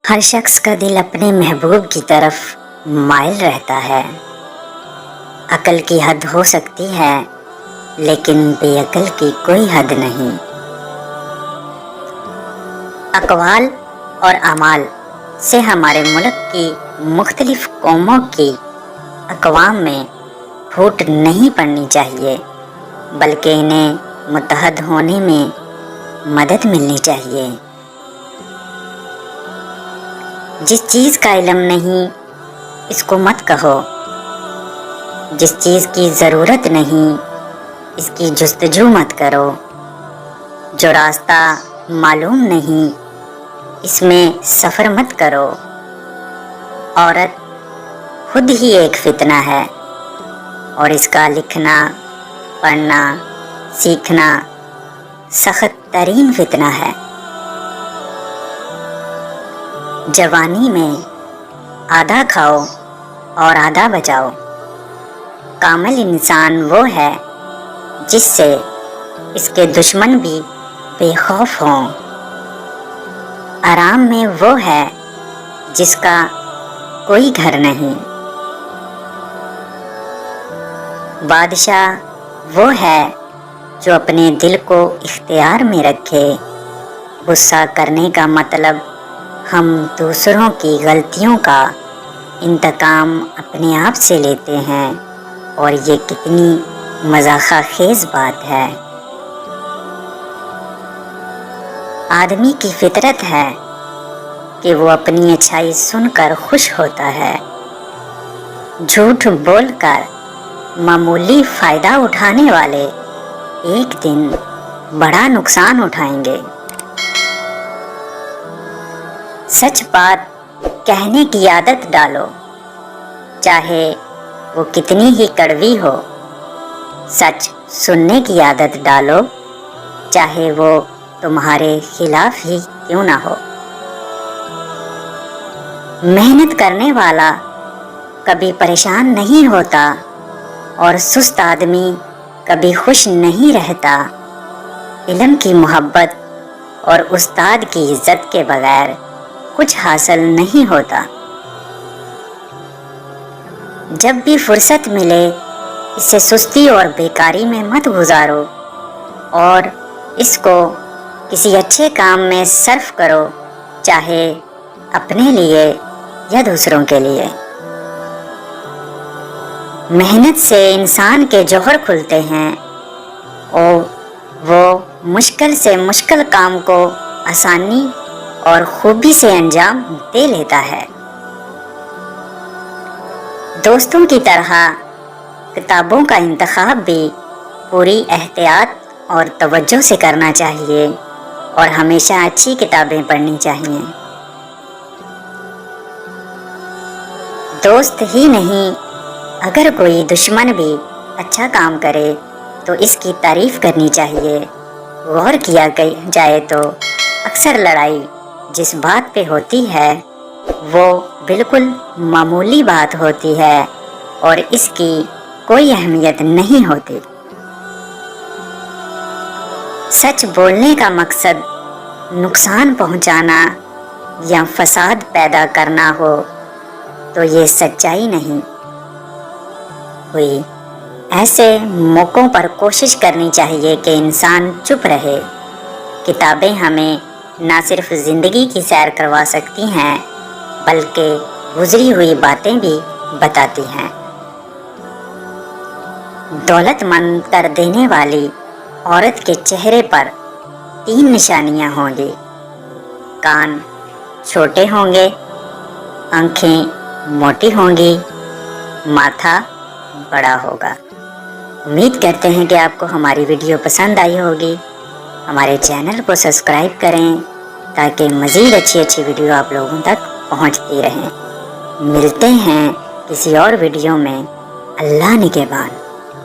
ہر شخص کا دل اپنے محبوب کی طرف مائل رہتا ہے۔ عقل کی حد ہو سکتی ہے لیکن بے عقل کی کوئی حد نہیں۔ اقوال اور اعمال سے ہمارے ملک کی مختلف قوموں کی اقوام میں پھوٹ نہیں پڑنی چاہیے، بلکہ انہیں متحد ہونے میں مدد ملنی چاہیے۔ جس چیز کا علم نہیں اس کو مت کہو، جس چیز کی ضرورت نہیں اس کی جستجو مت کرو، جو راستہ معلوم نہیں اس میں سفر مت کرو۔ عورت خود ہی ایک فتنہ ہے اور اس کا لکھنا، پڑھنا، سیکھنا سخت ترین فتنہ ہے۔ جوانی میں آدھا کھاؤ اور آدھا بچاؤ۔ کامل انسان وہ ہے جس سے اس کے دشمن بھی بے خوف ہوں۔ آرام میں وہ ہے جس کا کوئی گھر نہیں۔ بادشاہ وہ ہے جو اپنے دل کو اختیار میں رکھے۔ غصہ کرنے کا مطلب ہم دوسروں کی غلطیوں کا انتقام اپنے آپ سے لیتے ہیں، اور یہ کتنی مضحکہ خیز بات ہے۔ آدمی کی فطرت ہے کہ وہ اپنی اچھائی سن کر خوش ہوتا ہے۔ جھوٹ بول کر معمولی فائدہ اٹھانے والے ایک دن بڑا نقصان اٹھائیں گے۔ سچ بات کہنے کی عادت ڈالو، چاہے وہ کتنی ہی کڑوی ہو۔ سچ سننے کی عادت ڈالو، چاہے وہ تمہارے خلاف ہی کیوں نہ ہو۔ محنت کرنے والا کبھی پریشان نہیں ہوتا اور سست آدمی کبھی خوش نہیں رہتا۔ علم کی محبت اور استاد کی عزت کے بغیر کچھ حاصل نہیں ہوتا۔ جب بھی فرصت ملے اسے سستی اور بیکاری میں مت گزارو، اور اس کو کسی اچھے کام میں صرف کرو، چاہے اپنے لیے یا دوسروں کے لیے۔ محنت سے انسان کے جوہر کھلتے ہیں اور وہ مشکل سے مشکل کام کو آسانی اور خوبی سے انجام دے لیتا ہے۔ دوستوں کی طرح کتابوں کا انتخاب بھی پوری احتیاط اور توجہ سے کرنا چاہیے، اور ہمیشہ اچھی کتابیں پڑھنی چاہیے۔ دوست ہی نہیں، اگر کوئی دشمن بھی اچھا کام کرے تو اس کی تعریف کرنی چاہیے۔ غور کیا جائے تو اکثر لڑائی جس بات پہ ہوتی ہے وہ بالکل معمولی بات ہوتی ہے اور اس کی کوئی اہمیت نہیں ہوتی۔ سچ بولنے کا مقصد نقصان پہنچانا یا فساد پیدا کرنا ہو تو یہ سچائی نہیں ہوئی۔ ایسے موقعوں پر کوشش کرنی چاہیے کہ انسان چپ رہے۔ کتابیں ہمیں نہ صرف زندگی کی سیر کروا سکتی ہیں بلکہ گزری ہوئی باتیں بھی بتاتی ہیں۔ دولت مند کر دینے والی عورت کے چہرے پر 3 نشانیاں ہوں گی: کان چھوٹے ہوں گے، آنکھیں موٹی ہوں گی، ماتھا بڑا ہوگا۔ امید کرتے ہیں کہ آپ کو ہماری ویڈیو پسند آئی ہوگی۔ ہمارے چینل کو سبسکرائب کریں تاکہ مزید اچھی ویڈیو آپ لوگوں تک پہنچتی رہیں۔ ملتے ہیں کسی اور ویڈیو میں۔ اللہ نگہبان۔